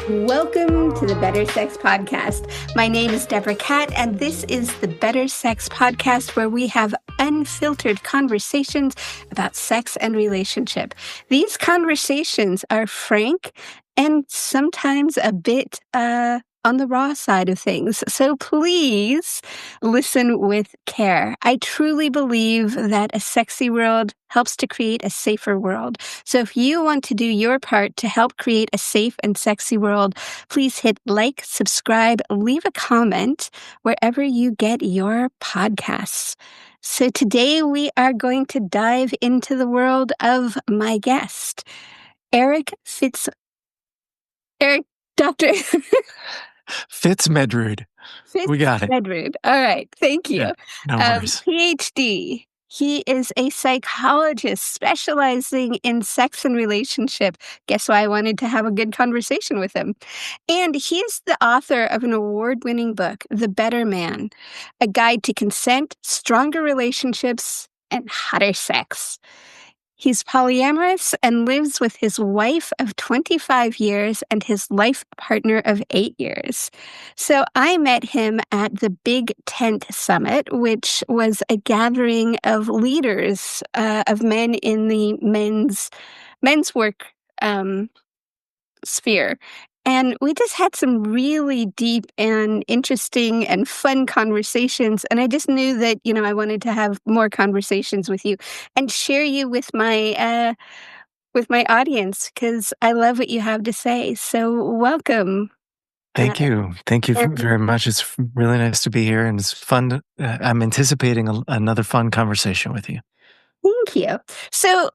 Welcome to the Better Sex Podcast. My name is Deborah Catt, and this is the Better Sex Podcast, where we have unfiltered conversations about sex and relationship. These conversations are frank and sometimes a bit on the raw side of things. So please listen with care. I truly believe that a sexy world helps to create a safer world. So if you want to do your part to help create a safe and sexy world, please hit like, subscribe, leave a comment wherever you get your podcasts. So today we are going to dive into the world of my guest, Dr. Fitz Medrude. We got it. Medrude. All right. Thank you. Yeah, no worries. PhD. He is a psychologist specializing in sex and relationship. Guess why I wanted to have a good conversation with him. And he's the author of an award-winning book, The Better Man, a guide to consent, stronger relationships, and hotter sex. He's polyamorous and lives with his wife of 25 years and his life partner of 8 years. So I met him at the Big Tent Summit, which was a gathering of leaders of men in the men's work sphere. And we just had some really deep and interesting and fun conversations. And I just knew that, I wanted to have more conversations with you and share you with my audience, because I love what you have to say. So welcome. Thank you. Thank you very much. It's really nice to be here, and it's fun. I'm anticipating another fun conversation with you. Thank you. So,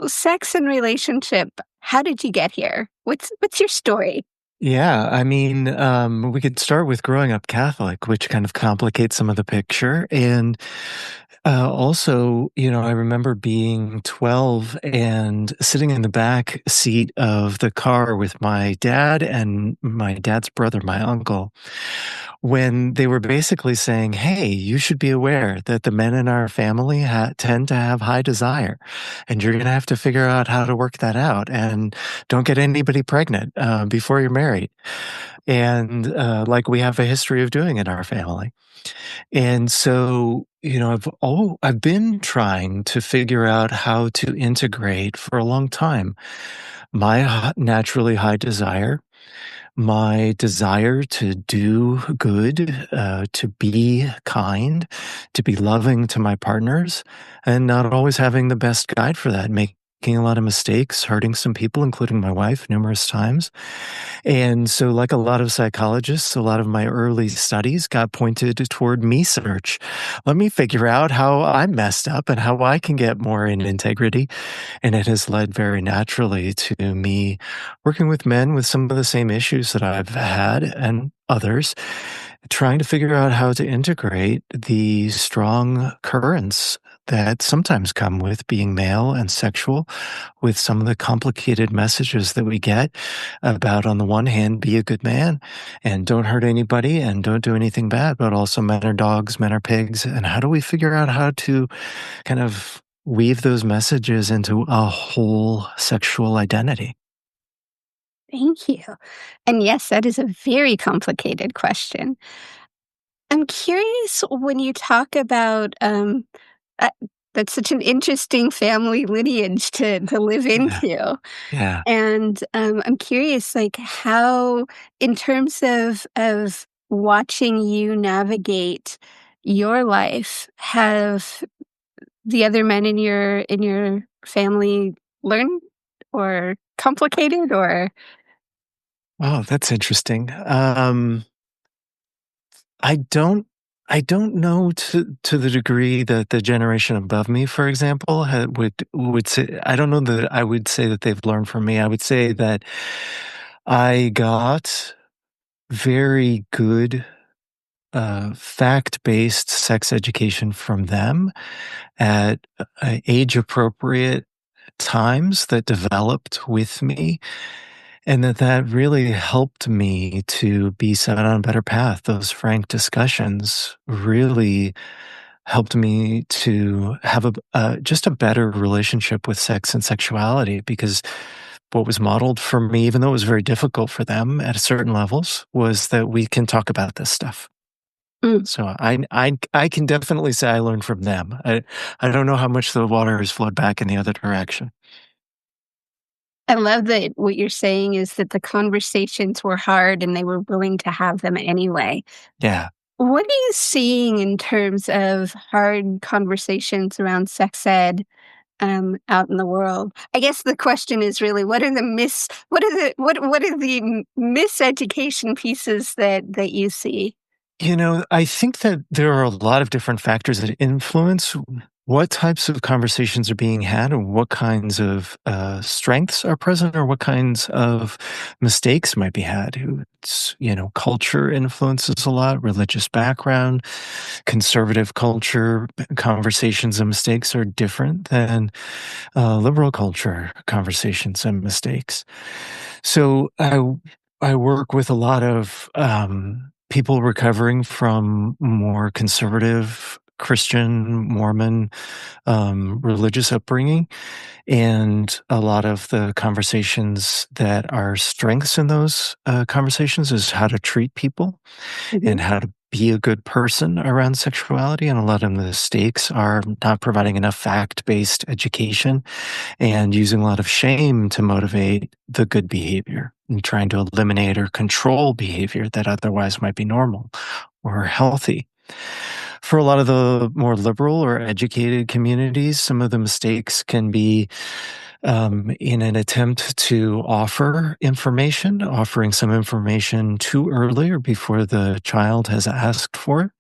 sex and relationship, how did you get here? What's your story? Yeah, I mean, we could start with growing up Catholic, which kind of complicates some of the picture. And also, I remember being 12 and sitting in the back seat of the car with my dad and my dad's brother, my uncle, when they were basically saying, hey, you should be aware that the men in our family tend to have high desire, and you're going to have to figure out how to work that out, and don't get anybody pregnant before you're married. And like we have a history of doing in our family. And so, I've been trying to figure out how to integrate for a long time my naturally high desire, my desire to do good, to be kind, to be loving to my partners, and not always having the best guide for that, making a lot of mistakes, hurting some people, including my wife, numerous times. And so, like a lot of psychologists, a lot of my early studies got pointed toward me search. Let me figure out how I messed up and how I can get more in integrity. And it has led very naturally to me working with men with some of the same issues that I've had and others, trying to figure out how to integrate the strong currents that sometimes come with being male and sexual, with some of the complicated messages that we get about, on the one hand, be a good man and don't hurt anybody and don't do anything bad, but also men are dogs, men are pigs. And how do we figure out how to kind of weave those messages into a whole sexual identity? Thank you. And yes, that is a very complicated question. I'm curious, when you talk about that's such an interesting family lineage to live into. Yeah. And I'm curious, like, how, in terms of watching you navigate your life, have the other men in your family learned or complicated or? Oh, that's interesting. I don't know to the degree that the generation above me, for example, would say. I don't know that I would say that they've learned from me. I would say that I got very good fact-based sex education from them at age-appropriate times that developed with me. And that really helped me to be set on a better path. Those frank discussions really helped me to have just a better relationship with sex and sexuality, because what was modeled for me, even though it was very difficult for them at certain levels, was that we can talk about this stuff. Mm. So I can definitely say I learned from them. I don't know how much the water has flowed back in the other direction. I love that what you're saying is that the conversations were hard and they were willing to have them anyway. Yeah. What are you seeing in terms of hard conversations around sex ed, out in the world? I guess the question is really what are the miseducation pieces that you see? I think that there are a lot of different factors that influence what types of conversations are being had and what kinds of strengths are present or what kinds of mistakes might be had. Culture influences a lot, religious background, conservative culture, conversations and mistakes are different than liberal culture conversations and mistakes. So I work with a lot of people recovering from more conservative Christian, Mormon, religious upbringing. And a lot of the conversations that are strengths in those conversations is how to treat people Mhm. and how to be a good person around sexuality. And a lot of the mistakes are not providing enough fact based education and using a lot of shame to motivate the good behavior and trying to eliminate or control behavior that otherwise might be normal or healthy. For a lot of the more liberal or educated communities, some of the mistakes can be in an attempt to offer information, offering some information too early or before the child has asked for it.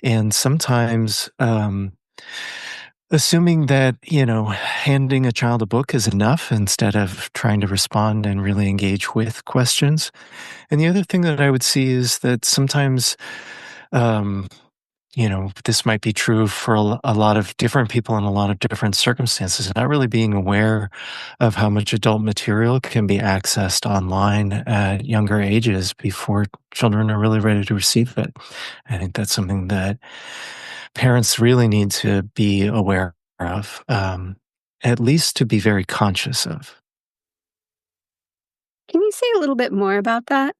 And sometimes assuming that, handing a child a book is enough instead of trying to respond and really engage with questions. And the other thing that I would see is that sometimes, um, this might be true for a lot of different people in a lot of different circumstances, not really being aware of how much adult material can be accessed online at younger ages before children are really ready to receive it. I think that's something that parents really need to be aware of, at least to be very conscious of. Can you say a little bit more about that?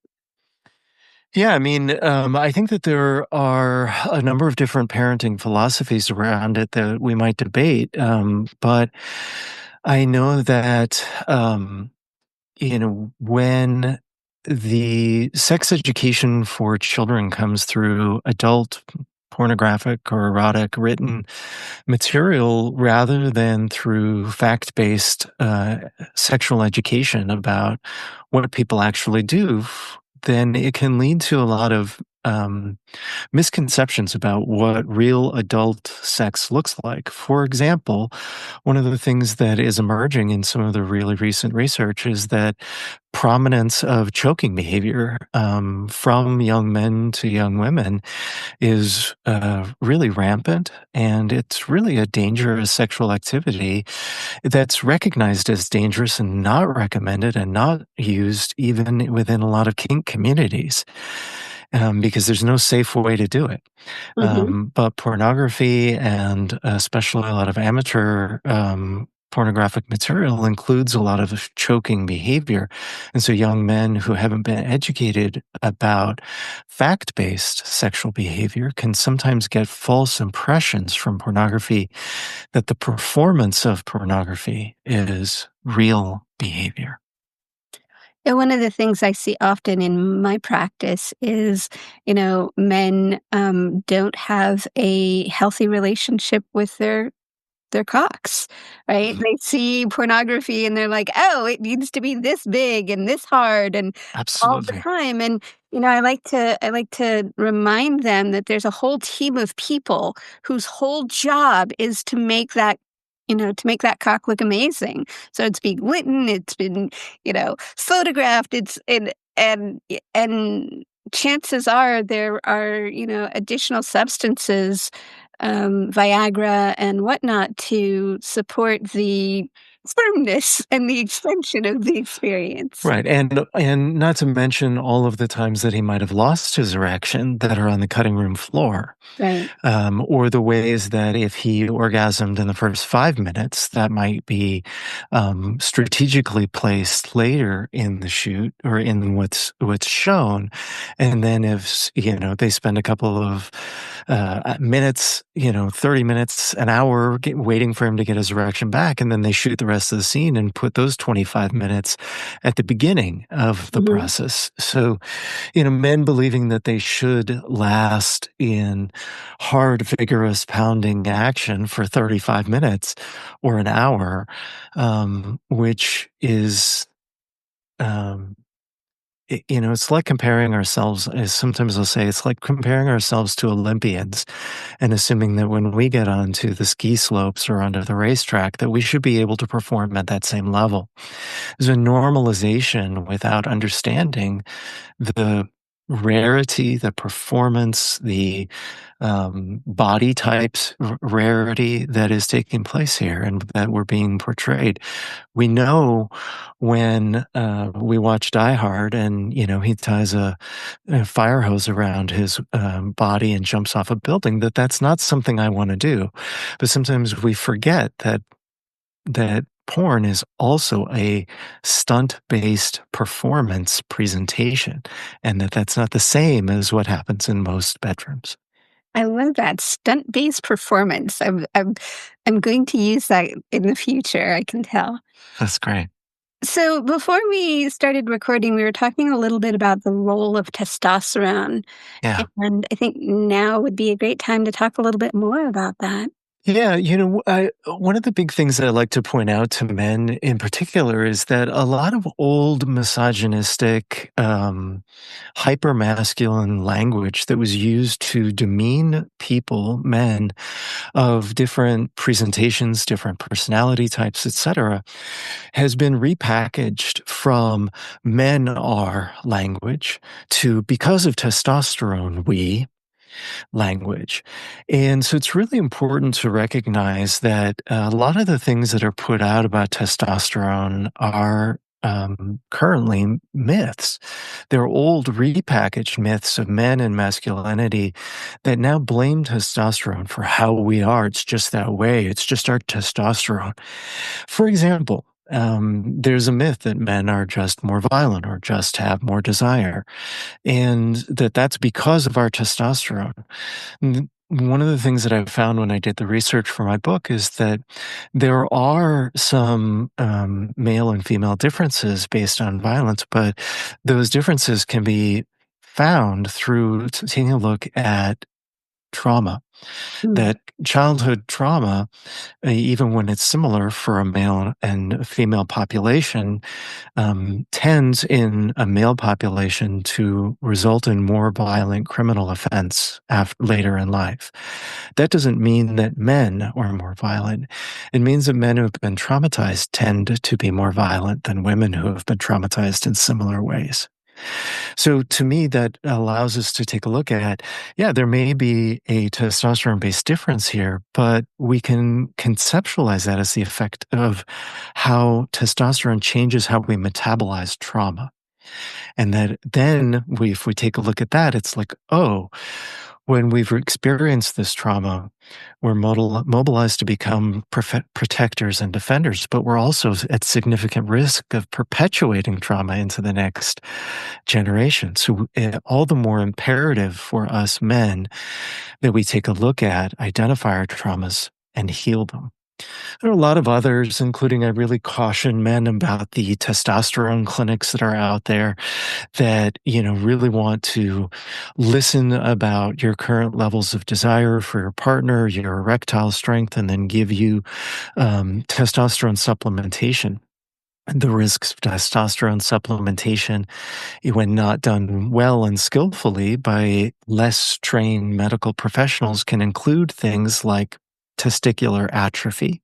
Yeah, I mean, I think that there are a number of different parenting philosophies around it that we might debate. But I know that, when the sex education for children comes through adult pornographic or erotic written material rather than through fact based sexual education about what people actually do, then it can lead to a lot of misconceptions about what real adult sex looks like. For example, one of the things that is emerging in some of the really recent research is that prominence of choking behavior from young men to young women is really rampant, and it's really a dangerous sexual activity that's recognized as dangerous and not recommended and not used even within a lot of kink communities because there's no safe way to do it. Mhm. But pornography and especially a lot of amateur pornographic material includes a lot of choking behavior. And so young men who haven't been educated about fact based sexual behavior can sometimes get false impressions from pornography that the performance of pornography is real behavior. And one of the things I see often in my practice is, men, don't have a healthy relationship with their cocks, right? Mhm. They see pornography and they're like, "Oh, it needs to be this big and this hard and all the Absolutely. time." And, I like to remind them that there's a whole team of people whose whole job is to make that cock look amazing. So it's being lit, it's been, photographed, and chances are there are, additional substances, Viagra and whatnot to support the firmness and the extension of the experience. Right, and not to mention all of the times that he might have lost his erection that are on the cutting room floor. Right. Or the ways that if he orgasmed in the first 5 minutes, that might be strategically placed later in the shoot or in what's shown. And then if, they spend a couple of minutes, 30 minutes, an hour waiting for him to get his erection back, and then they shoot the rest of the scene and put those 25 minutes at the beginning of the Mm-hmm. process. So, men believing that they should last in hard, vigorous, pounding action for 35 minutes or an hour, which is, it's like comparing ourselves, as sometimes I'll say, it's like comparing ourselves to Olympians and assuming that when we get onto the ski slopes or onto the racetrack, that we should be able to perform at that same level. There's a normalization without understanding the rarity, the performance, the body types rarity that is taking place here and that we're being portrayed. We know when we watch Die Hard and, he ties a fire hose around his body and jumps off a building, that's not something I want to do. But sometimes we forget that porn is also a stunt-based performance presentation, and that's not the same as what happens in most bedrooms. I love that stunt-based performance. I'm going to use that in the future, I can tell. That's great. So before we started recording, we were talking a little bit about the role of testosterone, Yeah. and I think now would be a great time to talk a little bit more about that. Yeah, one of the big things that I like to point out to men in particular is that a lot of old misogynistic, hyper-masculine language that was used to demean people, men, of different presentations, different personality types, etc., has been repackaged from men are language to because of testosterone, we language. And so it's really important to recognize that a lot of the things that are put out about testosterone are currently myths. They're old repackaged myths of men and masculinity that now blame testosterone for how we are. It's just that way. It's just our testosterone. For example, there's a myth that men are just more violent or just have more desire, and that's because of our testosterone. One of the things that I found when I did the research for my book is that there are some male and female differences based on violence, but those differences can be found through taking a look at trauma. Mm. That childhood trauma, even when it's similar for a male and a female population, tends in a male population to result in more violent criminal offense later in life. That doesn't mean that men are more violent. It means that men who have been traumatized tend to be more violent than women who have been traumatized in similar ways. So to me, that allows us to take a look at, yeah, there may be a testosterone-based difference here, but we can conceptualize that as the effect of how testosterone changes how we metabolize trauma. And that then if we take a look at that, it's like, oh, when we've experienced this trauma, we're mobilized to become protectors and defenders, but we're also at significant risk of perpetuating trauma into the next generation. So all the more imperative for us men that we take a look at, identify our traumas, and heal them. There are a lot of others, including I really caution men about the testosterone clinics that are out there that, really want to listen about your current levels of desire for your partner, your erectile strength, and then give you testosterone supplementation. The risks of testosterone supplementation, when not done well and skillfully by less trained medical professionals, can include things like testicular atrophy,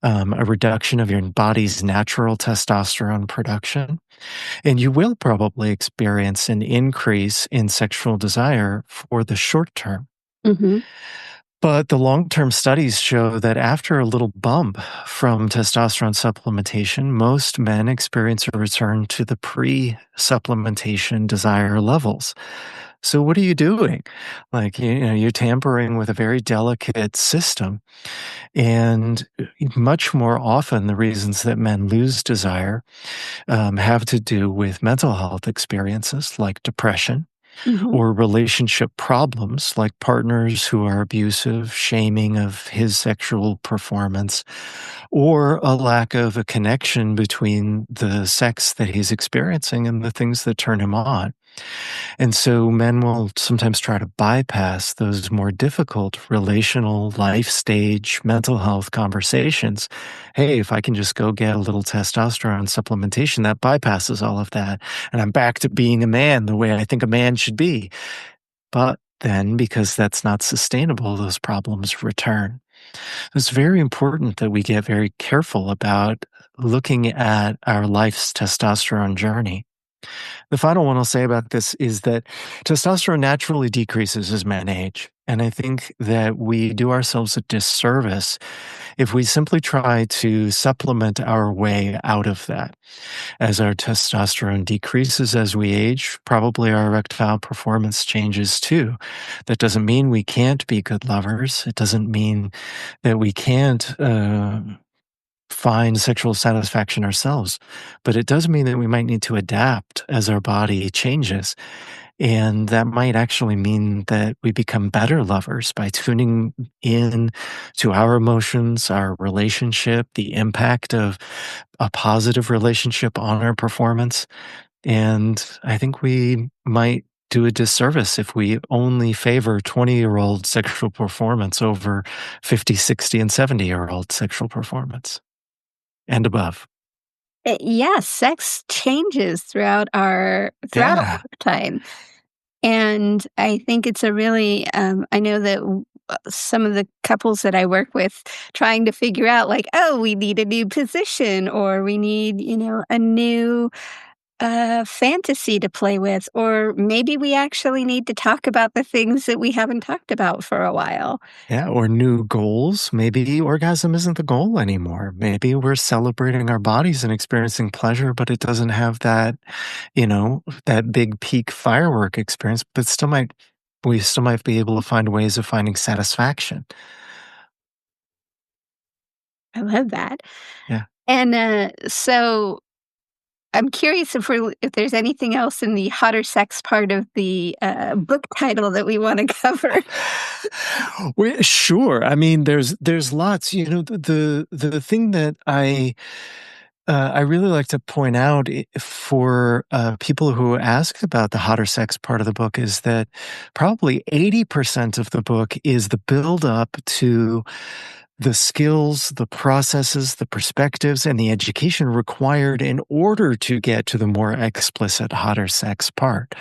a reduction of your body's natural testosterone production, and you will probably experience an increase in sexual desire for the short term. Mhm. But the long-term studies show that after a little bump from testosterone supplementation, most men experience a return to the pre-supplementation desire levels. So what are you doing? Like, you're tampering with a very delicate system. And much more often, the reasons that men lose desire have to do with mental health experiences like depression Hmm. or relationship problems like partners who are abusive, shaming of his sexual performance, or a lack of a connection between the sex that he's experiencing and the things that turn him on. And so men will sometimes try to bypass those more difficult relational, life stage, mental health conversations. Hey, if I can just go get a little testosterone supplementation, that bypasses all of that. And I'm back to being a man the way I think a man should be. But then, because that's not sustainable, those problems return. It's very important that we get very careful about looking at our life's testosterone journey. The final one I'll say about this is that testosterone naturally decreases as men age. And I think that we do ourselves a disservice if we simply try to supplement our way out of that. As our testosterone decreases as we age, probably our erectile performance changes too. That doesn't mean we can't be good lovers. It doesn't mean that we can't find sexual satisfaction ourselves. But it does mean that we might need to adapt as our body changes. And that might actually mean that we become better lovers by tuning in to our emotions, our relationship, the impact of a positive relationship on our performance. And I think we might do a disservice if we only favor 20-year-old sexual performance over 50, 60, and 70-year-old sexual performance and above. Yeah, sex changes throughout our Yeah. lifetime. And I think it's a really, I know that some of the couples that I work with trying to figure out, like, oh, we need a new position or we need, a new fantasy to play with, or maybe we actually need to talk about the things that we haven't talked about for a while. Yeah, or new goals. Maybe orgasm isn't the goal anymore. Maybe we're celebrating our bodies and experiencing pleasure, but it doesn't have that big peak firework experience, but we still might be able to find ways of finding satisfaction. I love that. Yeah. And so I'm curious if there's anything else in the hotter sex part of the book title that we want to cover. Sure. I mean, there's lots. The thing that I really like to point out for people who ask about the hotter sex part of the book is that probably 80% of the book is the build up to the skills, the processes, the perspectives, and the education required in order to get to the more explicit hotter sex part,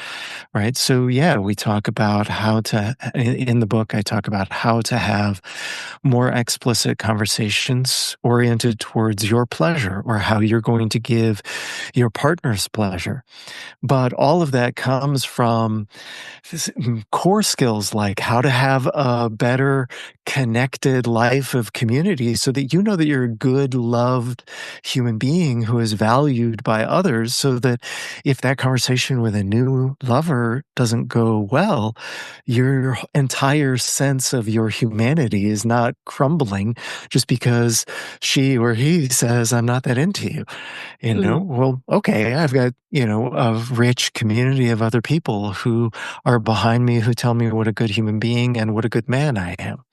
right? So, yeah, we talk about in the book, I talk about how to have more explicit conversations oriented towards your pleasure or how you're going to give your partner's pleasure. But all of that comes from core skills like how to have a better connected life of community so that you know that you're a good, loved human being who is valued by others, so that if that conversation with a new lover doesn't go well, your entire sense of your humanity is not crumbling just because she or he says, I'm not that into you. Mm. Well, okay, I've got, a rich community of other people who are behind me who tell me what a good human being and what a good man I am.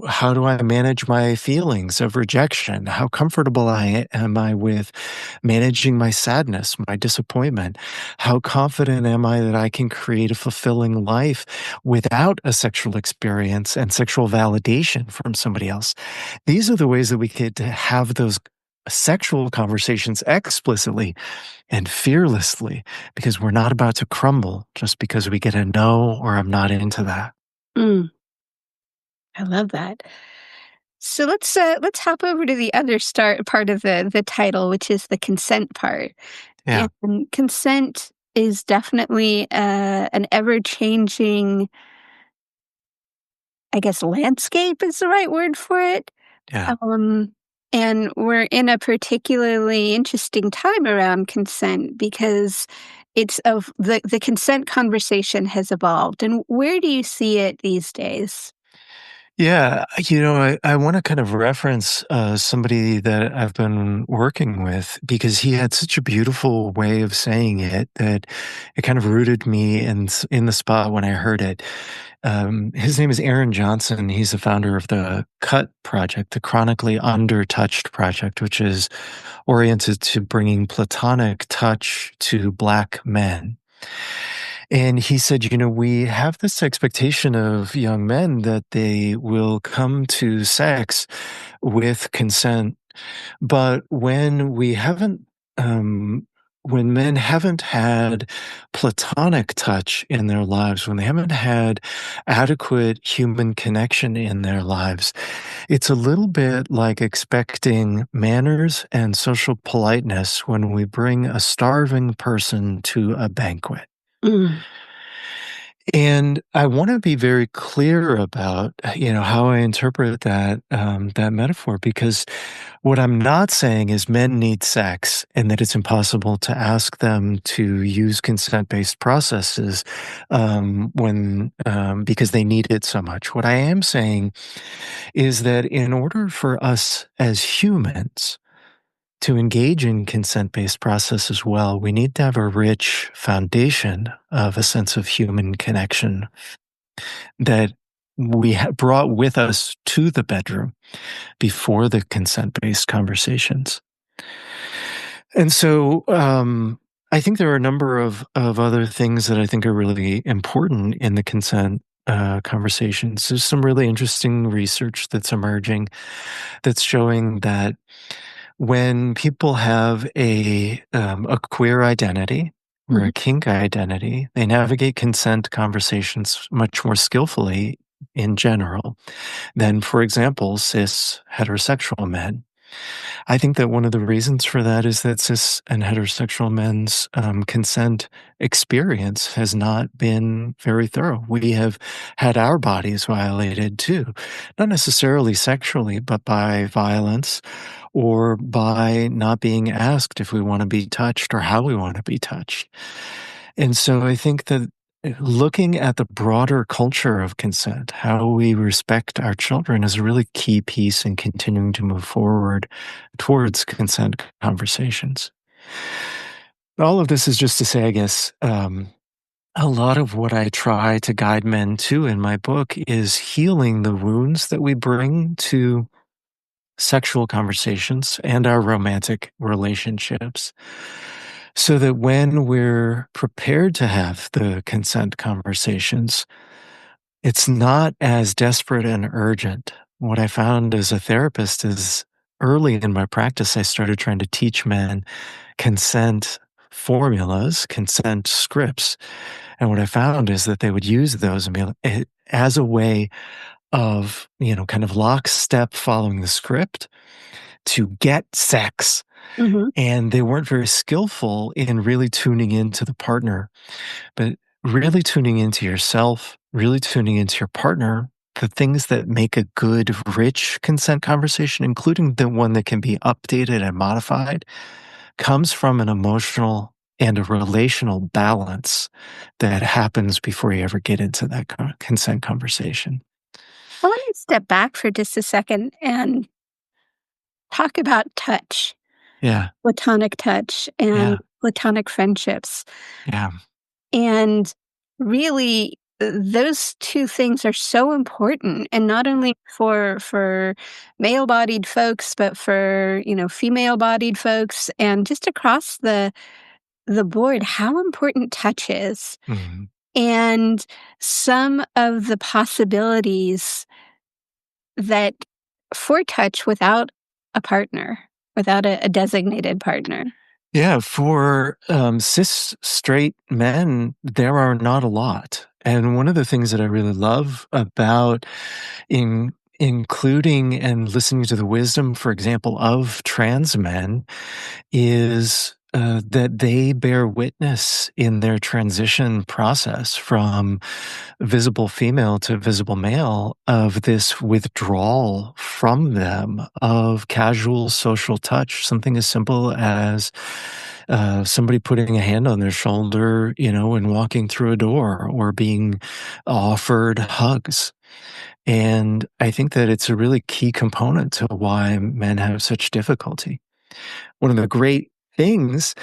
How do I manage my feelings of rejection? How comfortable am I with managing my sadness, my disappointment? How confident am I that I can create a fulfilling life without a sexual experience and sexual validation from somebody else? These are the ways that we could have those sexual conversations explicitly and fearlessly, because we're not about to crumble just because we get a no or I'm not into that. Mm, I love that. So let's hop over to the other start part of the title, which is the consent part. Yeah. And consent is definitely an ever changing I guess landscape is the right word for it. Yeah. Um, and we're in a particularly interesting time around consent because it's of the consent conversation has evolved. And where do you see it these days? Yeah, I want to kind of reference somebody that I've been working with because he had such a beautiful way of saying it that it kind of rooted me in the spot when I heard it. His name is Aaron Johnson. He's the founder of the CUT project, the Chronically Undertouched project, which is oriented to bringing platonic touch to Black men. And he said, we have this expectation of young men that they will come to sex with consent. But when men haven't had platonic touch in their lives, when they haven't had adequate human connection in their lives, it's a little bit like expecting manners and social politeness when we bring a starving person to a banquet. Mm. And I wanna be very clear about, how I interpret that metaphor, because what I'm not saying is men need sex and that it's impossible to ask them to use consent-based processes, because they need it so much. What I am saying is that in order for us as humans to engage in consent-based process as well, we need to have a rich foundation of a sense of human connection that we brought with us to the bedroom before the consent-based conversations. And so, I think there are a number of other things that I think are really important in the consent conversations. There's some really interesting research that's emerging that's showing that when people have a queer identity or Mhm. a kink identity, they navigate consent conversations much more skillfully in general than, for example, cis heterosexual men. I think that one of the reasons for that is that cis and heterosexual men's consent experience has not been very thorough. We have had our bodies violated too, not necessarily sexually, but by violence or by not being asked if we want to be touched or how we want to be touched. And so I think that looking at the broader culture of consent, how we respect our children is a really key piece in continuing to move forward towards consent conversations. All of this is just to say, I guess, a lot of what I try to guide men to in my book is healing the wounds that we bring to sexual conversations and our romantic relationships so that when we're prepared to have the consent conversations, it's not as desperate and urgent. What I found as a therapist is early in my practice, I started trying to teach men consent formulas, consent scripts. And what I found is that they would use those and be like, as a way of, kind of lockstep following the script to get sex. Mhm. And they weren't very skillful in really tuning into the partner, but really tuning into yourself, really tuning into your partner, the things that make a good, rich consent conversation, including the one that can be updated and modified, comes from an emotional and a relational balance that happens before you ever get into that consent conversation. I want to step back for just a second and talk about touch, Yeah, platonic touch, and yeah, platonic friendships. yeah. And really, those two things are so important, and not only for male-bodied folks, but for, female-bodied folks, and just across the board, how important touch is, Mhm. and some of the possibilities that for touch without a partner, without a designated partner. Yeah, for cis straight men, there are not a lot. And one of the things that I really love about including and listening to the wisdom, for example, of trans men is that they bear witness in their transition process from visible female to visible male of this withdrawal from them of casual social touch, something as simple as somebody putting a hand on their shoulder, and walking through a door, or being offered hugs. And I think that it's a really key component to why men have such difficulty. One of the great things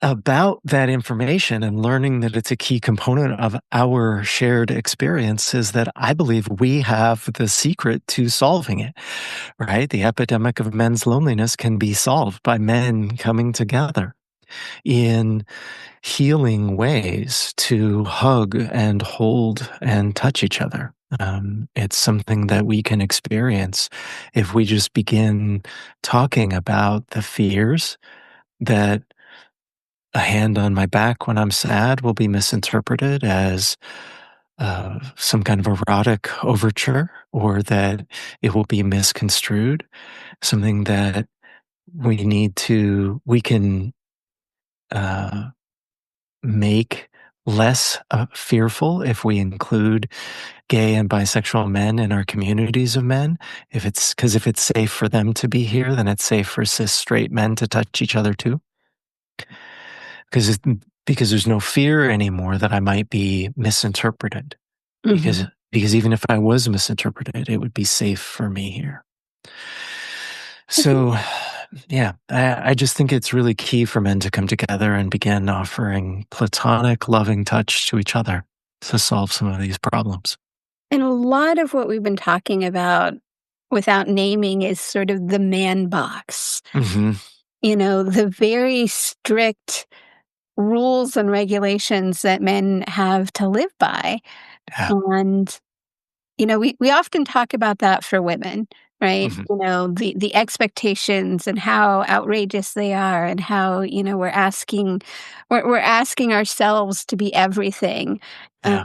about that information and learning that it's a key component of our shared experience is that I believe we have the secret to solving it, right? The epidemic of men's loneliness can be solved by men coming together in healing ways to hug and hold and touch each other. It's something that we can experience if we just begin talking about the fears that a hand on my back when I'm sad will be misinterpreted as some kind of erotic overture, or that it will be misconstrued, something that we can uh, make less fearful if we include gay and bisexual men in our communities of men. If it's safe for them to be here, then it's safe for cis straight men to touch each other too. Because there's no fear anymore that I might be misinterpreted. Mm-hmm. Because even if I was misinterpreted, it would be safe for me here. So, yeah, I just think it's really key for men to come together and begin offering platonic, loving touch to each other to solve some of these problems. And a lot of what we've been talking about without naming is sort of the man box. Mm-hmm. The very strict rules and regulations that men have to live by. Yeah. And, we often talk about that for women, right? Mm-hmm. The expectations and how outrageous they are, and how, we're asking ourselves to be everything. Yeah.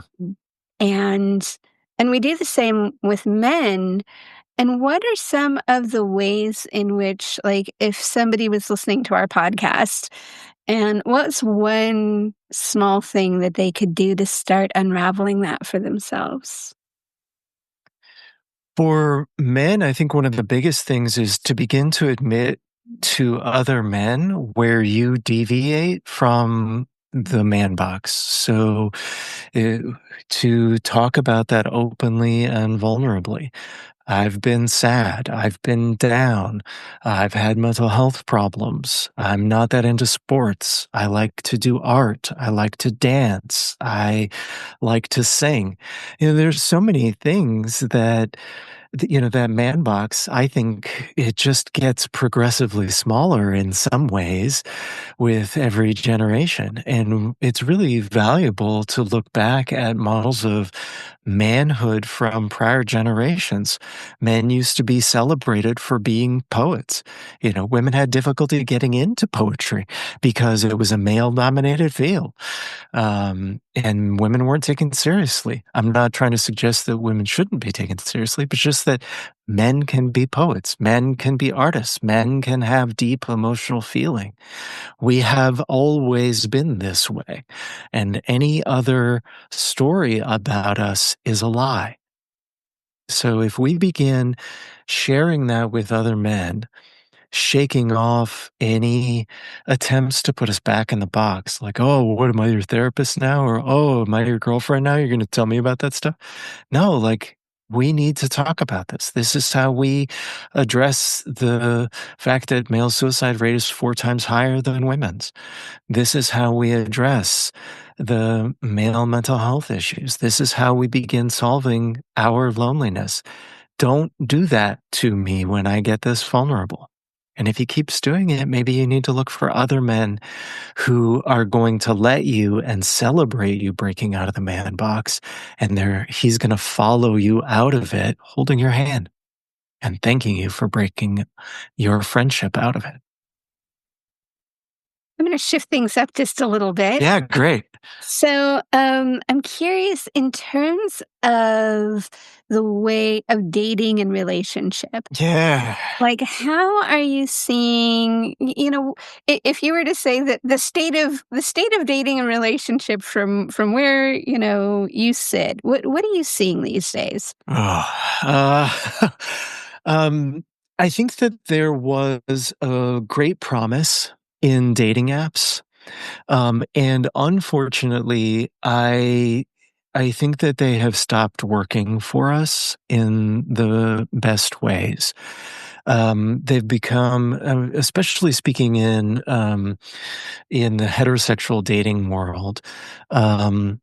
And and we do the same with men. And what are some of the ways in which, like, if somebody was listening to our podcast, and what's one small thing that they could do to start unraveling that for themselves? For men, I think one of the biggest things is to begin to admit to other men where you deviate from the man box. So, uh, to talk about that openly and vulnerably. I've been sad. I've been down. I've had mental health problems. I'm not that into sports. I like to do art. I like to dance. I like to sing. There's so many things that man box, I think it just gets progressively smaller in some ways with every generation. And it's really valuable to look back at models of manhood from prior generations. Men used to be celebrated for being poets. Women had difficulty getting into poetry because it was a male dominated field. And women weren't taken seriously. I'm not trying to suggest that women shouldn't be taken seriously, but just that men can be poets, men can be artists, men can have deep emotional feeling. We have always been this way, and any other story about us is a lie. So if we begin sharing that with other men, shaking off any attempts to put us back in the box, like, oh, what am I, your therapist now? Or, oh, am I your girlfriend now? You're going to tell me about that stuff? No, like, we need to talk about this. This is how we address the fact that male suicide rate is 4 times higher than women's. This is how we address the male mental health issues. This is how we begin solving our loneliness. Don't do that to me when I get this vulnerable. And if he keeps doing it, maybe you need to look for other men who are going to let you and celebrate you breaking out of the man box. And he's going to follow you out of it, holding your hand and thanking you for breaking your friendship out of it. I'm going to shift things up just a little bit. Yeah, great. So, I'm curious in terms of the way of dating and relationship. Yeah. Like, how are you seeing, if you were to say that the state of dating and relationship from where, you sit, what are you seeing these days? Oh, um, I think that there was a great promise in dating apps. And unfortunately, I think that they have stopped working for us in the best ways. They've become, especially speaking in the heterosexual dating world. Um,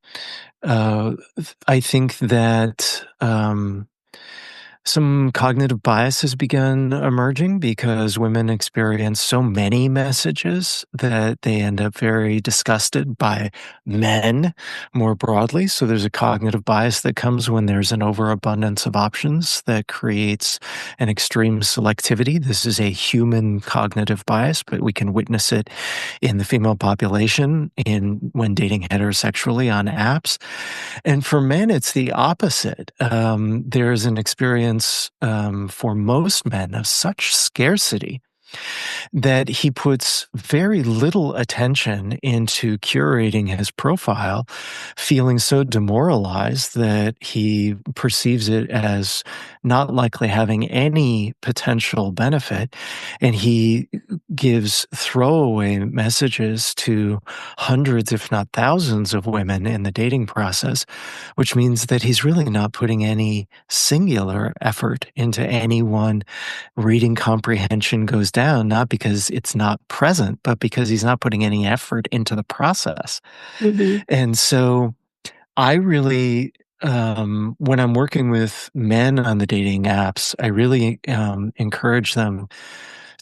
I think that some cognitive bias has begun emerging because women experience so many messages that they end up very disgusted by men more broadly. So there's a cognitive bias that comes when there's an overabundance of options that creates an extreme selectivity. This is a human cognitive bias, but we can witness it in the female population in when dating heterosexually on apps. And for men, it's the opposite. There's an experience for most men of such scarcity that he puts very little attention into curating his profile, feeling so demoralized that he perceives it as not likely having any potential benefit. And he gives throwaway messages to hundreds, if not thousands, of women in the dating process, which means that he's really not putting any singular effort into any one. Reading comprehension goes down, not because it's not present, but because he's not putting any effort into the process. Mhm. And so I really, when I'm working with men on the dating apps, I really encourage them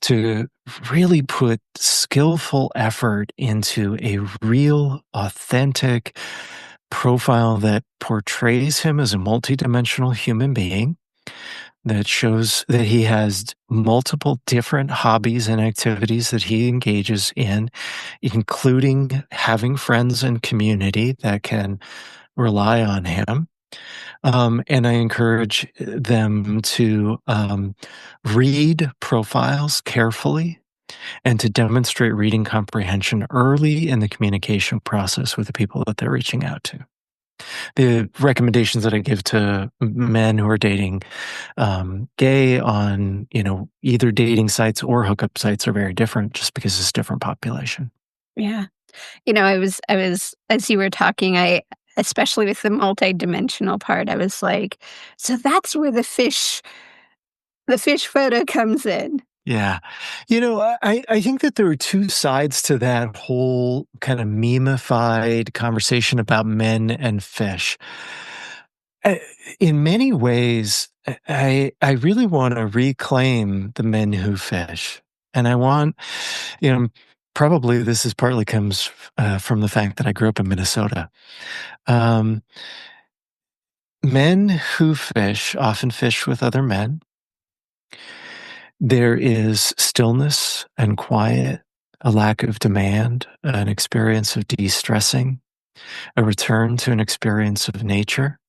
to really put skillful effort into a real, authentic profile that portrays him as a multidimensional human being, that shows that he has multiple different hobbies and activities that he engages in, including having friends and community that can rely on him. And I encourage them to read profiles carefully and to demonstrate reading comprehension early in the communication process with the people that they're reaching out to. The recommendations that I give to men who are dating gay on, either dating sites or hookup sites are very different just because it's a different population. Yeah. I was as you were talking, I especially with the multidimensional part, I was like, so that's where the fish photo comes in. Yeah. I think that there are two sides to that whole kind of memeified conversation about men and fish. Uh, In many ways, I really want to reclaim the men who fish. And I want, you know, probably this is partly comes from the fact that I grew up in Minnesota. Um, Men who fish often fish with other men. There is stillness and quiet, a lack of demand, an experience of de-stressing, a return to an experience of nature.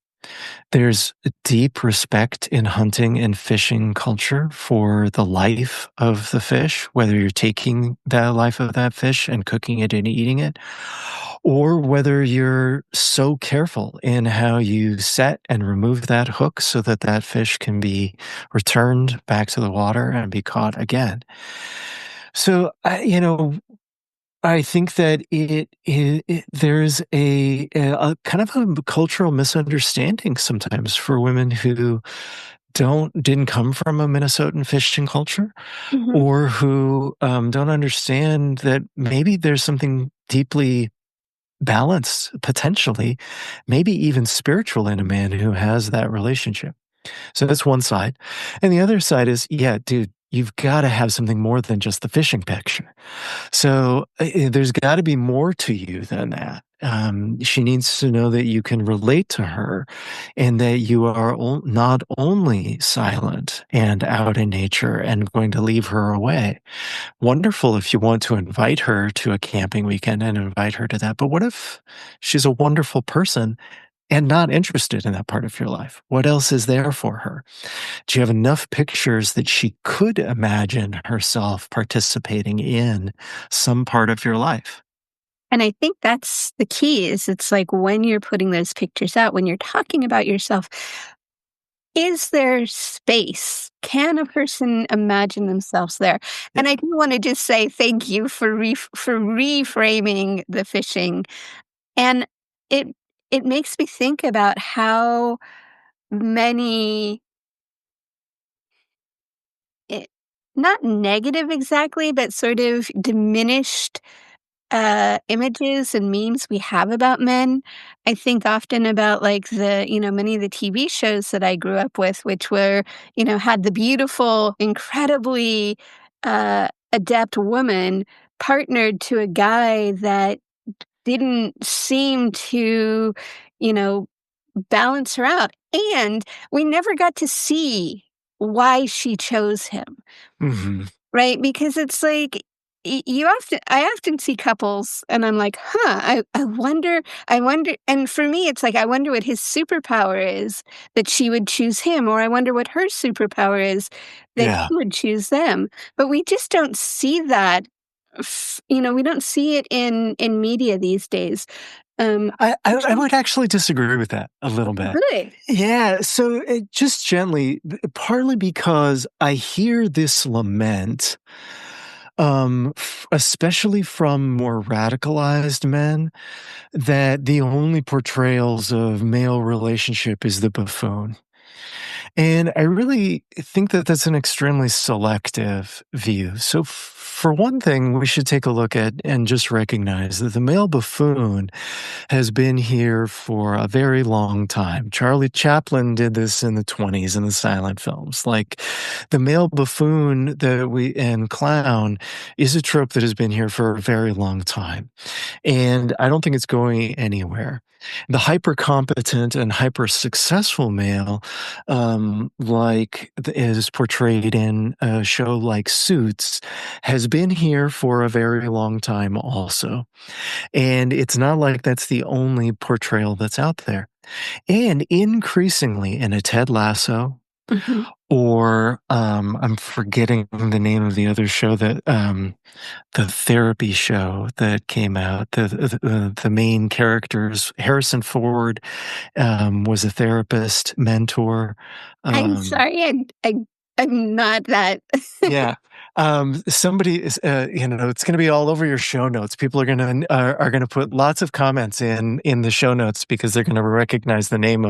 There's a deep respect in hunting and fishing culture for the life of the fish, whether you're taking the life of that fish and cooking it and eating it, or whether you're so careful in how you set and remove that hook so that that fish can be returned back to the water and be caught again. So, I think that there's a kind of a cultural misunderstanding sometimes for women who didn't come from a Minnesotan fishing culture, Mhm. or who don't understand that maybe there's something deeply balanced, potentially, maybe even spiritual in a man who has that relationship. So that's one side. And the other side is, yeah, dude, you've got to have something more than just the fishing picture. So there's got to be more to you than that. She needs to know that you can relate to her and that you are not only silent and out in nature and going to leave her away. Wonderful if you want to invite her to a camping weekend and invite her to that. But what if she's a wonderful person and not interested in that part of your life? What else is there for her? Do you have enough pictures that she could imagine herself participating in some part of your life? And I think that's the key is it's like when you're putting those pictures out, when you're talking about yourself, is there space? Can a person imagine themselves there? Yeah. And I do want to just say thank you for for reframing the fishing. And it it makes me think about how many it, not negative exactly, but sort of diminished images and memes we have about men. I think often about like many of the TV shows that I grew up with, which were, had the beautiful, incredibly adept woman partnered to a guy that didn't seem to, you know, balance her out. And we never got to see why she chose him. Mhm. Right, because it's like I often see couples and I'm like, "Huh, I wonder," and for me, it's like, I wonder what his superpower is that she would choose him, or I wonder what her superpower is that he Yeah. would choose them, but we just don't see that we don't see it in media these days. I would actually disagree with that a little bit. Good. Yeah, so just gently, partly because I hear this lament, especially from more radicalized men, that the only portrayals of male relationship is the buffoon. And I really think that that's an extremely selective view. So, for one thing, we should take a look at and just recognize that the male buffoon has been here for a very long time. Charlie Chaplin did this in the 20s in the silent films. Like the male buffoon that we and clown is a trope that has been here for a very long time. And I don't think it's going anywhere. The hyper competent and hyper successful male, is portrayed in a show like Suits, has been here for a very long time also. And it's not like that's the only portrayal that's out there. And increasingly in a Ted Lasso, Mhm. or I'm forgetting the name of the other show that the therapy show that came out. The main characters, Harrison Ford, was a therapist mentor. I'm Um, sorry, I'm not that. yeah. Somebody is, it's going to be all over your show notes. People are going to put lots of comments in the show notes because they're going to recognize the name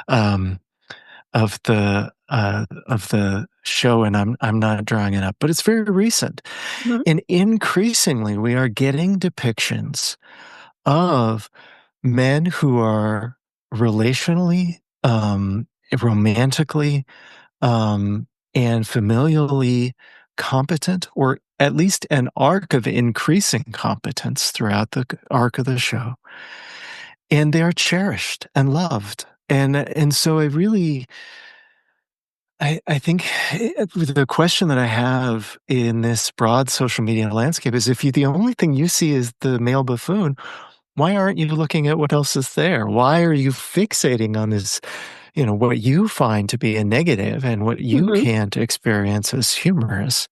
um, of the show, and I'm not drawing it up, but it's very recent. Mhm. And increasingly, we are getting depictions of men who are relationally, romantically, um, and familially competent, or at least an arc of increasing competence throughout the arc of the show. And they are cherished and loved. And so I think the question that I have in this broad social media landscape is if the only thing you see is the male buffoon, why aren't you looking at what else is there? Why are you fixating on this, what you find to be a negative and what you Mhm. can't experience as humorous?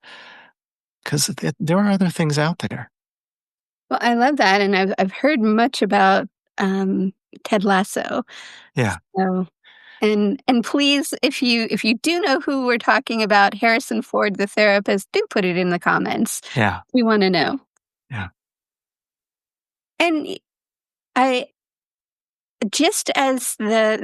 Because there are other things out there. Well, I love that, and I've heard much about, Ted Lasso. Yeah, So and please, if you do know who we're talking about, Harrison Ford, the therapist, do put it in the comments. yeah, We wanna know. yeah. And I just as th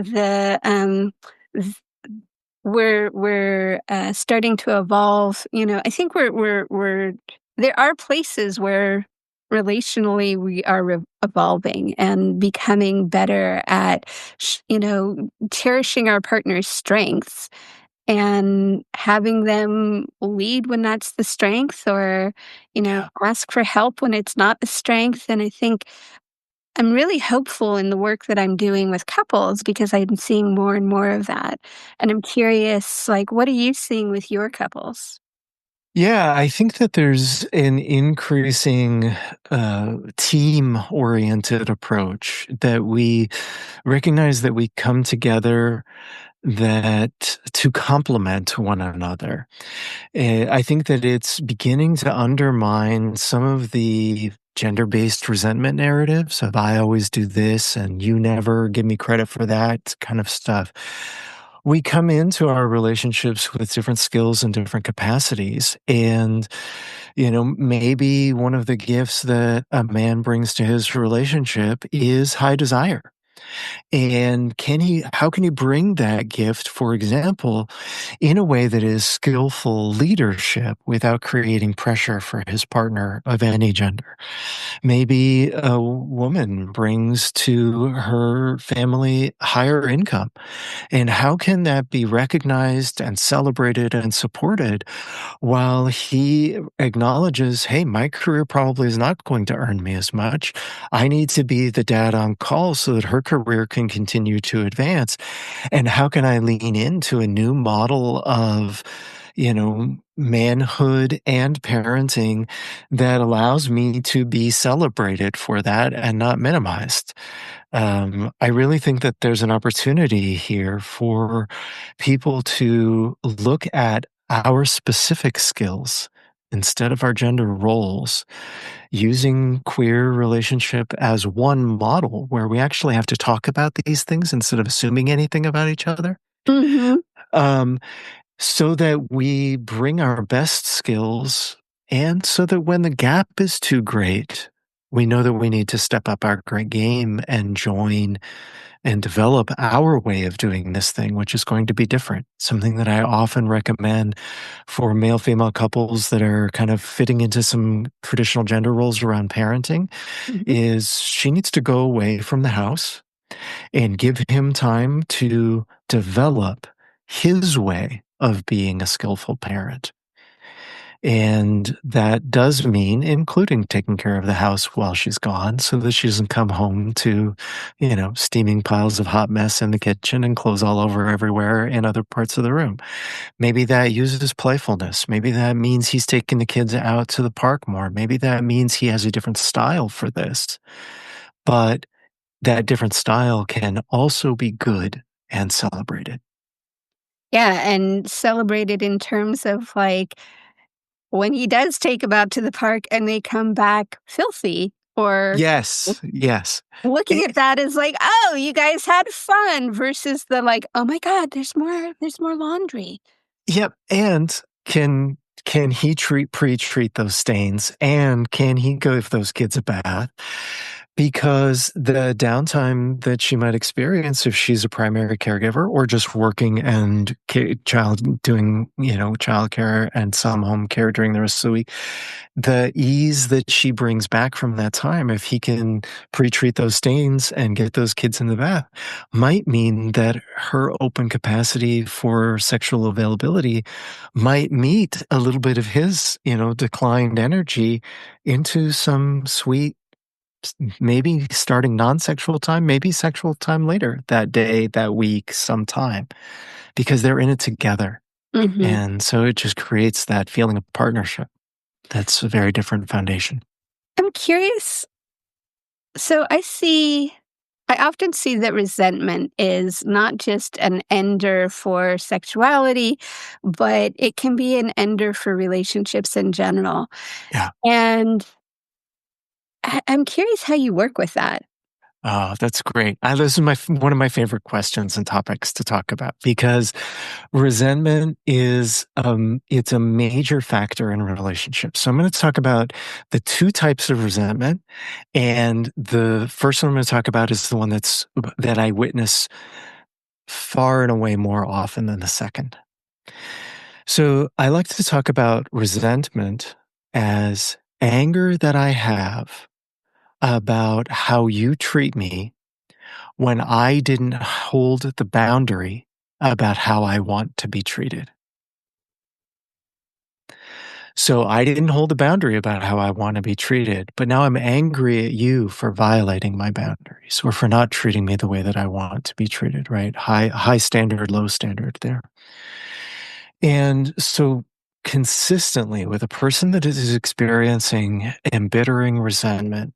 we're starting to evolve, I think we're there are places where relationally we are evolving and becoming better at cherishing our partner's strengths and having them lead when that's the strength or, Yeah. ask for help when it's not the strength. And I think I'm really hopeful in the work that I'm doing with couples because I'm seeing more and more of that. And I'm curious, like, what are you seeing with your couples? Yeah, I think that there's an increasing team-oriented approach that we recognize that we come together that to complement one another. I think that it's beginning to undermine some of the gender-based resentment narratives of I always do this and you never give me credit for that kind of stuff. We come into our relationships with different skills and different capacities. And, maybe one of the gifts that a man brings to his relationship is high desire. And how can he bring that gift, for example, in a way that is skillful leadership without creating pressure for his partner of any gender? Maybe a woman brings to her family higher income. And how can that be recognized and celebrated and supported while he acknowledges, hey, my career probably is not going to earn me as much. I need to be the dad on call so that her career can continue to advance. And how can I lean into a new model of, manhood and parenting that allows me to be celebrated for that and not minimized? I really think that there's an opportunity here for people to look at our specific skills instead of our gender roles, using queer relationship as one model where we actually have to talk about these things instead of assuming anything about each other. Mhm. Um, so that we bring our best skills and so that when the gap is too great, we know that we need to step up our great game and join and develop our way of doing this thing, which is going to be different. Something that I often recommend for male female couples that are kind of fitting into some traditional gender roles around parenting Mhm. is she needs to go away from the house and give him time to develop his way of being a skillful parent. And that does mean including taking care of the house while she's gone so that she doesn't come home to, steaming piles of hot mess in the kitchen and clothes all over everywhere in other parts of the room. Maybe that uses playfulness. Maybe that means he's taking the kids out to the park more. Maybe that means he has a different style for this. But that different style can also be good and celebrated. Yeah, and celebrated in terms of, like, when he does take them out to the park and they come back filthy or Yes, yes. looking Eh, at that as like, "Oh, you guys had fun," versus the, like, "Oh my god, there's more laundry." Yep, and can he pre-treat those stains, and can he give those kids a bath? Because the downtime that she might experience if she's a primary caregiver or just working and child doing, childcare and some home care during the rest of the week, the ease that she brings back from that time, if he can pre-treat those stains and get those kids in the bath, might mean that her open capacity for sexual availability might meet a little bit of his, declined energy into some sweet, maybe starting non-sexual time, maybe sexual time later that day, that week, sometime, because they're in it together. Mhm. And so it just creates that feeling of partnership. That's a very different foundation. I'm curious, so I often see that resentment is not just an ender for sexuality, but it can be an ender for relationships in general, Yeah. and I'm curious how you work with that. Oh, that's great. This is one of my favorite questions and topics to talk about because resentment is it's a major factor in relationships. So I'm going to talk about the two types of resentment, and the first one I'm going to talk about is the one that I witness far and away more often than the second. So I like to talk about resentment as anger that I have about how you treat me when I didn't hold the boundary about how I want to be treated. So I didn't hold a boundary about how I want to be treated, but now I'm angry at you for violating my boundaries or for not treating me the way that I want to be treated, right? High standard, low standard there. And so consistently with a person that is experiencing embittering resentment,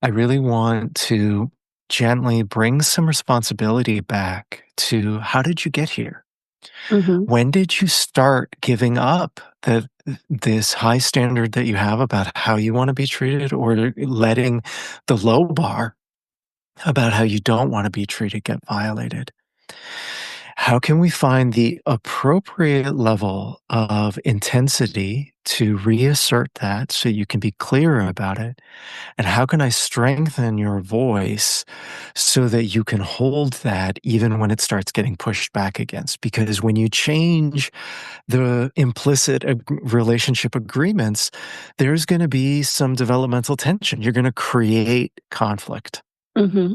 I really want to gently bring some responsibility back to how did you get here? Mm-hmm. When did you start giving up this high standard that you have about how you want to be treated, or letting the low bar about how you don't want to be treated get violated? How can we find the appropriate level of intensity to reassert that so you can be clearer about it? And how can I strengthen your voice so that you can hold that even when it starts getting pushed back against? Because when you change the implicit relationship agreements, there's going to be some developmental tension. You're going to create conflict. Mm-hmm.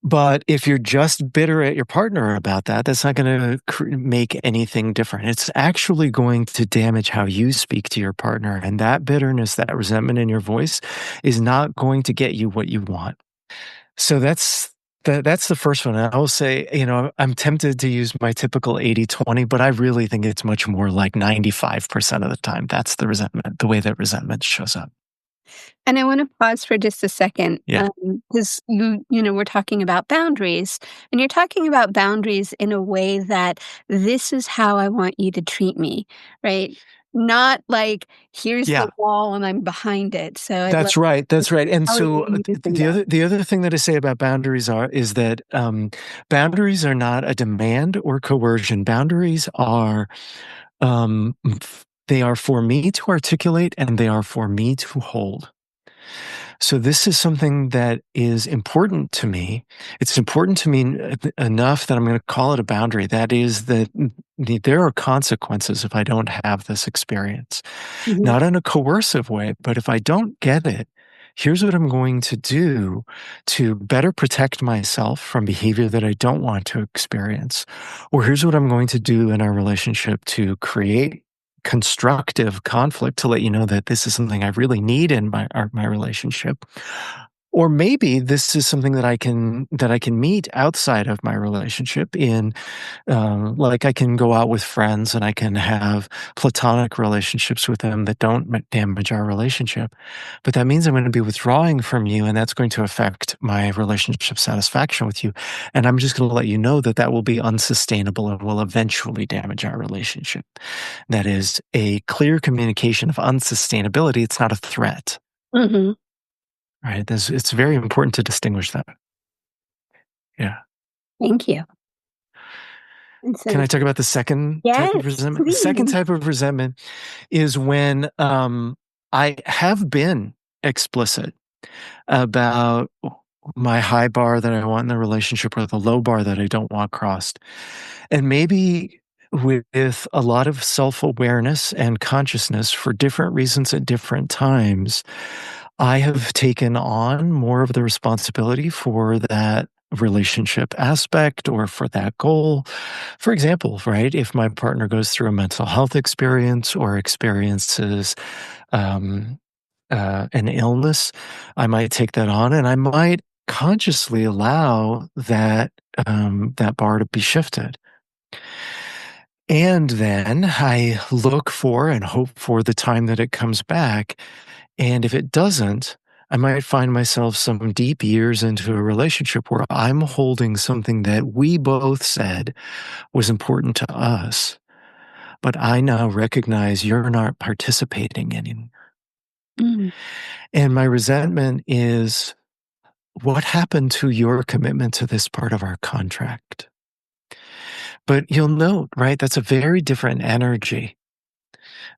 But if you're just bitter at your partner about that, that's not going to make anything different. It's actually going to damage how you speak to your partner. And that bitterness, that resentment in your voice is not going to get you what you want. So that's the first one. And I will say, I'm tempted to use my typical 80-20, but I really think it's much more like 95% of the time. That's the resentment, the way that resentment shows up. And I want to pause for just a second, Yeah. because we're talking about boundaries, and you're talking about boundaries in a way that this is how I want you to treat me, right? Not like here's the Yeah. wall and I'm behind it. So That's right. That's right. And how are so you using the that? other thing that I say about boundaries is that boundaries are not a demand or coercion. Boundaries are they are for me to articulate and they are for me to hold. So this is something that is important to me. It's important to me enough that I'm going to call it a boundary. That is that there are consequences if I don't have this experience. Mhm. Not in a coercive way, but if I don't get it, here's what I'm going to do to better protect myself from behavior that I don't want to experience. Or here's what I'm going to do in our relationship to create constructive conflict to let you know that this is something I really need in my relationship. Or maybe this is something that I can meet outside of my relationship in like I can go out with friends and I can have platonic relationships with them that don't damage our relationship. But that means I'm going to be withdrawing from you, and that's going to affect my relationship satisfaction with you. And I'm just going to let you know that that will be unsustainable and will eventually damage our relationship. That is a clear communication of unsustainability. It's not a threat, Mhm. right? It's very important to distinguish that. Yeah. Thank you. And Can so I talk about the second type of yes, resentment? The second please. type of resentment is when I have been explicit about my high bar that I want in the relationship or the low bar that I don't want crossed. And maybe with a lot of self awareness and consciousness for different reasons at different times, I have taken on more of the responsibility for that relationship aspect or for that goal. For example, right, if my partner goes through a mental health experience or experiences um, an illness, I might take that on and I might consciously allow that bar to be shifted. And then I look for and hope for the time that it comes back. And if it doesn't, I might find myself some deep years into a relationship where I'm holding something that we both said was important to us, but I now recognize you're not participating anymore. Mm. And my resentment is what happened to your commitment to this part of our contract? But you'll note, right, that's a very different energy.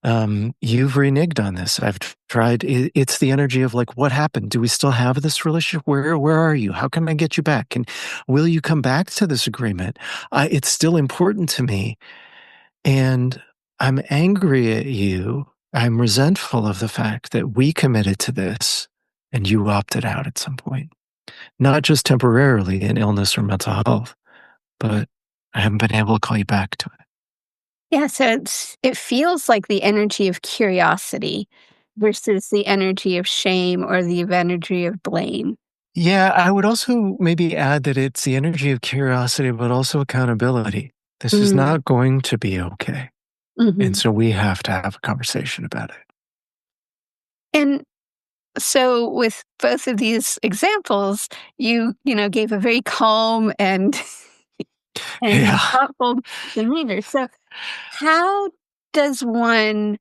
You've reneged on this. I've tried. It's the energy of like, what happened? Do we still have this relationship? Where are you? How can I get you back? And will you come back to this agreement? It's still important to me, and I'm angry at you. I'm resentful of the fact that we committed to this, and you opted out at some point, not just temporarily in illness or mental health, but I haven't been able to call you back to it. Yeah, so it feels like the energy of curiosity versus the energy of shame or the energy of blame. Yeah, I would also maybe add that it's the energy of curiosity, but also accountability. This is Mm. not going to be okay. And Mhm. so we have to have a conversation about it. And so with both of these examples, you gave a very calm and Yeah. thoughtful demeanor. So how does one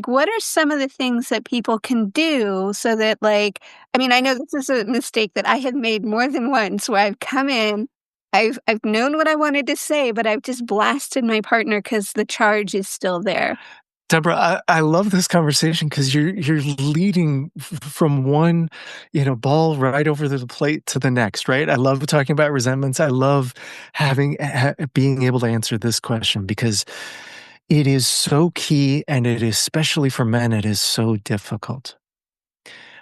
what are some of the things that people can do so that I mean, I know this is a mistake that I have made more than once where I've come in, I've known what I wanted to say, but I've just blasted my partner because the charge is still there. Deborah, I love this conversation because you're leading from one, ball right over the plate to the next, right? I love talking about resentments. I love being able to answer this question because it is so key, and it is, especially for men, it is so difficult.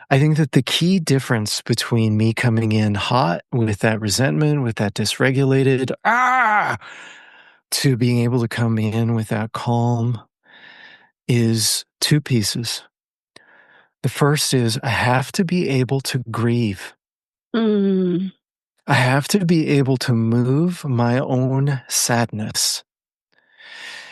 I think that the key difference between me coming in hot with that resentment, with that dysregulated to being able to come in with that calm is two pieces. The first is I have to be able to grieve. Mm, I have to be able to move my own sadness.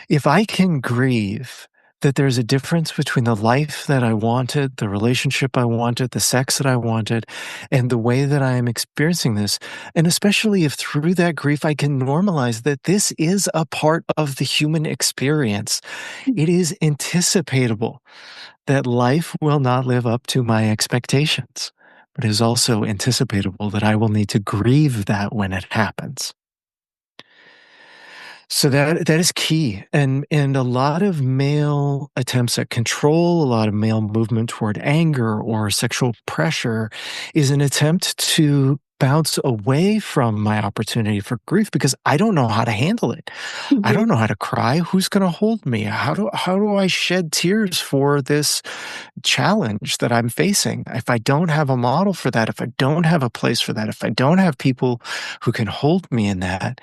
If I can grieve that there's a difference between the life that I wanted, the relationship I wanted, the sex that I wanted, and the way that I am experiencing this, and especially if through that grief I can normalize that this is a part of the human experience, it is anticipatable that life will not live up to my expectations, but it is also anticipatable that I will need to grieve that when it happens. So that is key, and a lot of male attempts at control, a lot of male movement toward anger or sexual pressure is an attempt to bounce away from my opportunity for grief because I don't know how to handle it. I mhm, don't know how to cry. Who's going to hold me? How do I shed tears for this challenge that I'm facing? If I don't have a model for that, if I don't have a place for that, if I don't have people who can hold me in that,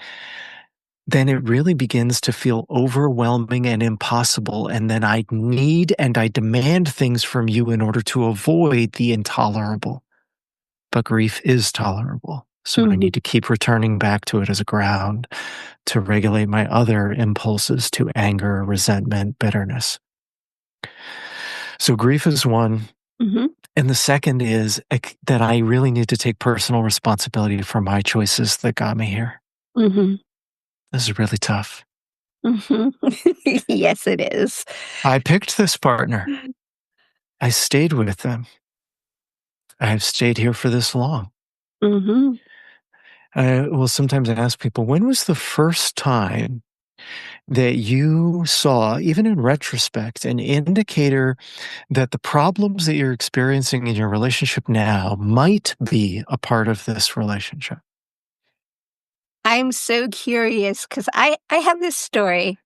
then it really begins to feel overwhelming and impossible. And then I need and I demand things from you in order to avoid the intolerable. But grief is tolerable. So I mhm, need to keep returning back to it as a ground to regulate my other impulses to anger, resentment, bitterness. So grief is one. mhm, And the second is that I really need to take personal responsibility for my choices that got me here. mhm, This is really tough. mhm. Yes, it is. I picked this partner. I stayed with them. I've stayed here for this long. Mhm, I will sometimes ask people, when was the first time that you saw, even in retrospect, an indicator that the problems that you're experiencing in your relationship now might be a part of this relationship? I'm so curious because I have this story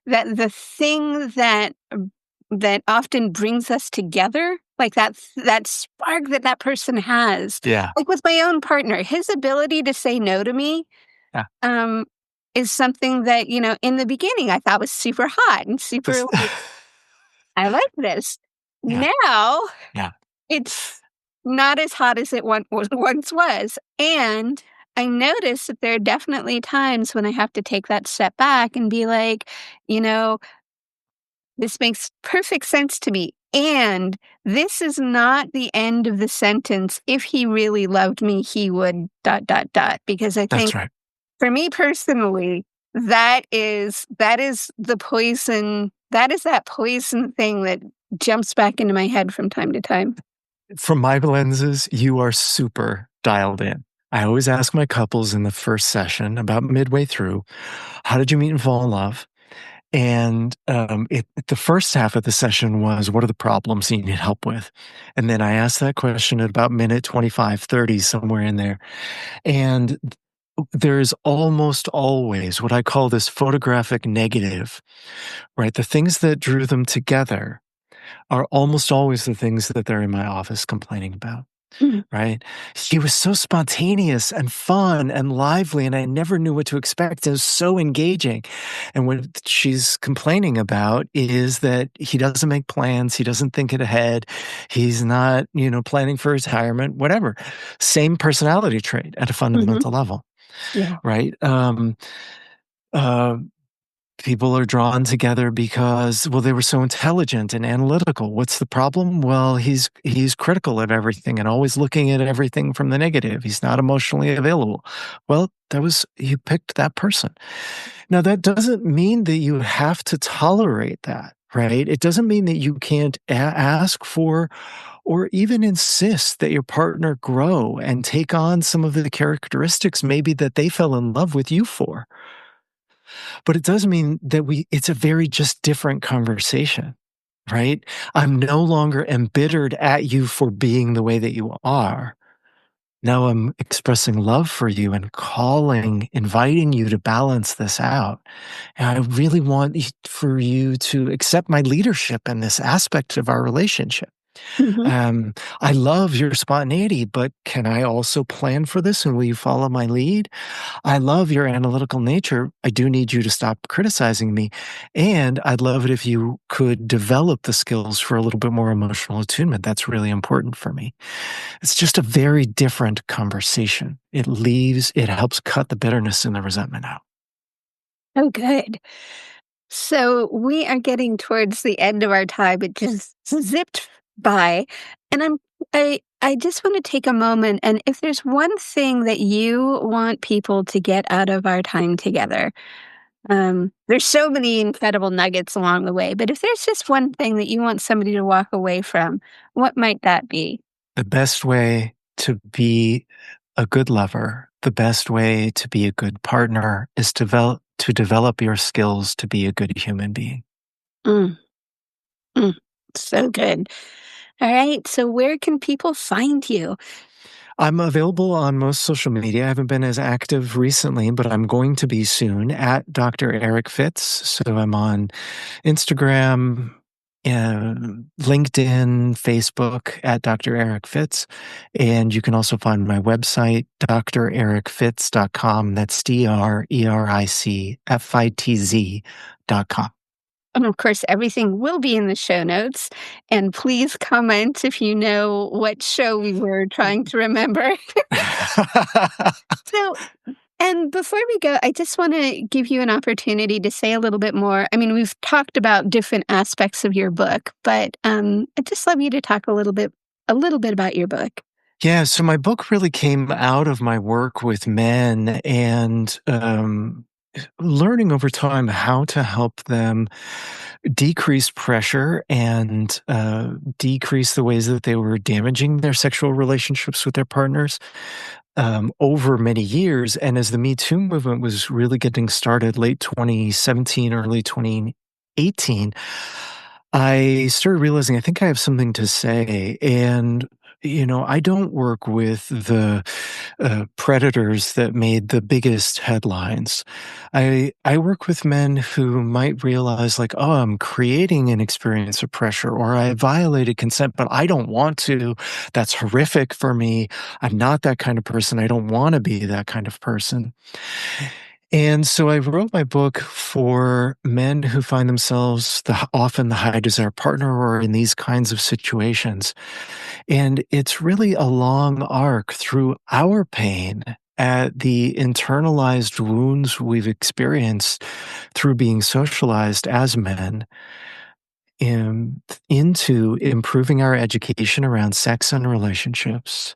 that the thing that often brings us together, like that spark that that person has, Yeah. like with my own partner, his ability to say no to me, Yeah. um, is something that in the beginning I thought was super hot and super This, like, "I like this." yeah. Now, Yeah. it's not as hot as it once was, and I notice that there are definitely times when I have to take that step back and be like, you know, "This makes perfect sense to me, and this is not the end of the sentence. If he really loved me, he would dot, dot, dot," because I That's think right. for me personally, that is the poison that is that poison thing that jumps back into my head from time to time. From my lenses, you are super dialed in. I always ask my couples in the first session, about midway through, how did you meet and fall in love? And the first half of the session was, what are the problems you need help with? And then I asked that question at about minute 25, 30, somewhere in there. And there is almost always what I call this photographic negative, right? The things that drew them together are almost always the things that they're in my office complaining about. Mm. right? She was so spontaneous and fun and lively, and I never knew what to expect. It was so engaging. And what she's complaining about is that he doesn't make plans, he doesn't think it ahead, he's not, planning for retirement, whatever. Same personality trait at a Mhm. fundamental level, Yeah. right? Uh, People are drawn together because, well, they were so intelligent and analytical. What's the problem? Well, he's critical of everything and always looking at everything from the negative. He's not emotionally available. Well, you picked that person. Now, that doesn't mean that you have to tolerate that, right? It doesn't mean that you can't ask for or even insist that your partner grow and take on some of the characteristics maybe that they fell in love with you for. But it does mean that it's a very just different conversation, right? I'm no longer embittered at you for being the way that you are. Now I'm expressing love for you and inviting you to balance this out. And I really want for you to accept my leadership in this aspect of our relationship. Mhm. I love your spontaneity, but can I also plan for this? And will you follow my lead? I love your analytical nature. I do need you to stop criticizing me. And I'd love it if you could develop the skills for a little bit more emotional attunement. That's really important for me. It's just a very different conversation. It helps cut the bitterness and the resentment out. Oh, good. So we are getting towards the end of our time. It just zipped by. And I just want to take a moment, and if there's one thing that you want people to get out of our time together, there's so many incredible nuggets along the way, but if there's just one thing that you want somebody to walk away from, what might that be? The best way to be a good lover, the best way to be a good partner is to develop your skills to be a good human being. Mm, mm, so good. All right. So where can people find you? I'm available on most social media. I haven't been as active recently, but I'm going to be soon at Dr. Eric Fitz. So I'm on Instagram, LinkedIn, Facebook at Dr. Eric Fitz. And you can also find my website, drericfitz.com. That's DRERICFITZ.com. And of course, everything will be in the show notes. And please comment if you know what show we were trying to remember. So, and before we go, I just want to give you an opportunity to say a little bit more. I mean, we've talked about different aspects of your book, but I'd just love you to talk a little bit about your book. Yeah, so my book really came out of my work with men and learning over time how to help them decrease pressure and decrease the ways that they were damaging their sexual relationships with their partners over many years. And as the Me Too movement was really getting started late 2017, early 2018, I started realizing I think I have something to say. And I don't work with the predators that made the biggest headlines. I work with men who might realize, like, oh, I'm creating an experience of pressure, or I violated consent, but I don't want to. That's horrific for me. I'm not that kind of person. I don't want to be that kind of person. And so I wrote my book for men who find themselves often the high desire partner or in these kinds of situations. And it's really a long arc through our pain at the internalized wounds we've experienced through being socialized as men into improving our education around sex and relationships,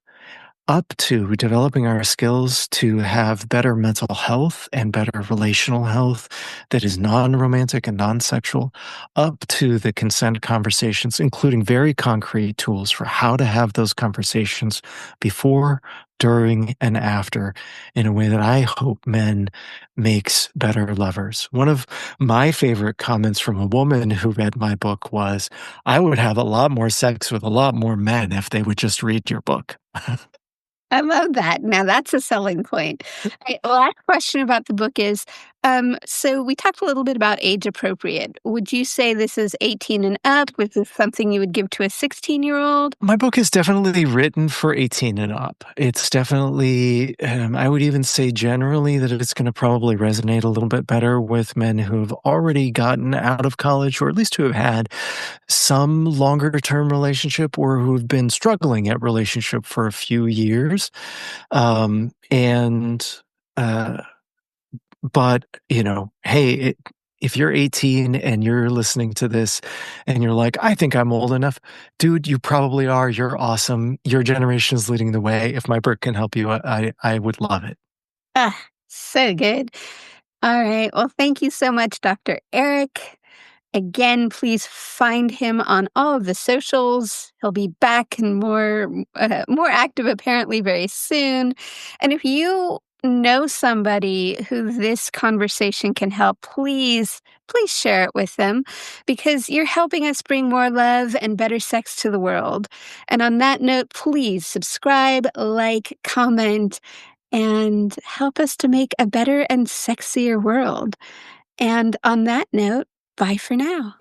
up to developing our skills to have better mental health and better relational health that is non-romantic and non-sexual, up to the consent conversations, including very concrete tools for how to have those conversations before, during, and after in a way that I hope men makes better lovers. One of my favorite comments from a woman who read my book was, I would have a lot more sex with a lot more men if they would just read your book. I love that. Now that's a selling point. Last question about the book is, So we talked a little bit about age appropriate. Would you say this is 18 and up? Was this something you would give to a 16-year-old? My book is definitely written for 18 and up. It's definitely, I would even say generally that it's going to probably resonate a little bit better with men who have already gotten out of college, or at least who have had some longer term relationship or who have been struggling at relationship for a few years. And, but, hey, if you're 18 and you're listening to this and you're like, I think I'm old enough, dude, you probably are. You're awesome. Your generation is leading the way. If my book can help you, I would love it. Ah, so good. All right. Well, thank you so much, Dr. Eric. Again, please find him on all of the socials. He'll be back and more active apparently very soon. And if you know somebody who this conversation can help, please share it with them because you're helping us bring more love and better sex to the world. And on that note, please subscribe, like, comment, and help us to make a better and sexier world. And on that note, bye for now.